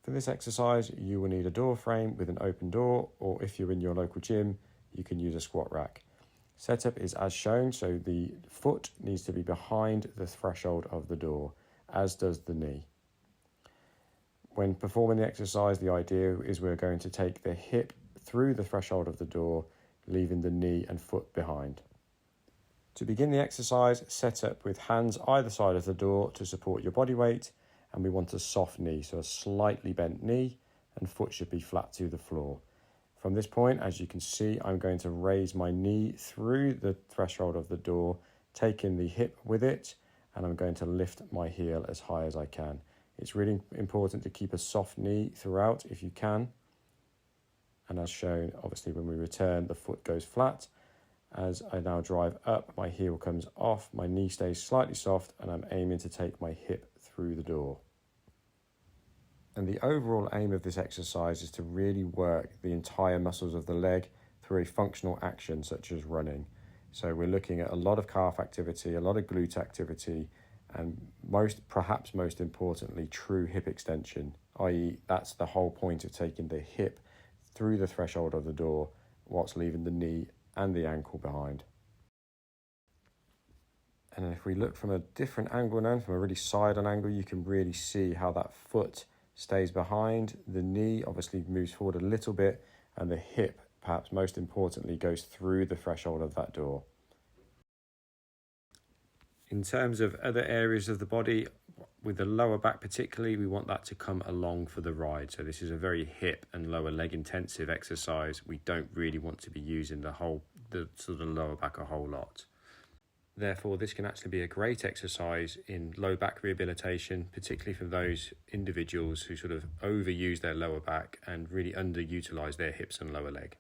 For this exercise, you will need a door frame with an open door, or if you're in your local gym, you can use a squat rack. Setup is as shown, so the foot needs to be behind the threshold of the door, as does the knee. When performing the exercise, the idea is we're going to take the hip through the threshold of the door, leaving the knee and foot behind. To begin the exercise, set up with hands either side of the door to support your body weight, and we want a soft knee, so a slightly bent knee, and foot should be flat to the floor. From this point, as you can see, I'm going to raise my knee through the threshold of the door, taking the hip with it, and I'm going to lift my heel as high as I can. It's really important to keep a soft knee throughout if you can. And as shown, obviously when we return, the foot goes flat. As I now drive up, my heel comes off, my knee stays slightly soft, and I'm aiming to take my hip through the door. And the overall aim of this exercise is to really work the entire muscles of the leg through a functional action such as running. So we're looking at a lot of calf activity, a lot of glute activity, and perhaps most importantly, true hip extension, i.e. that's the whole point of taking the hip through the threshold of the door whilst leaving the knee and the ankle behind. And if we look from a different angle now, from a really side-on angle, you can really see how that foot stays behind. The knee obviously moves forward a little bit, and the hip, perhaps most importantly, goes through the threshold of that door. In terms of other areas of the body, with the lower back particularly, we want that to come along for the ride. So this is a very hip and lower leg intensive exercise. We don't really want to be using the sort of lower back a whole lot. Therefore, this can actually be a great exercise in low back rehabilitation, particularly for those individuals who sort of overuse their lower back and really underutilize their hips and lower leg.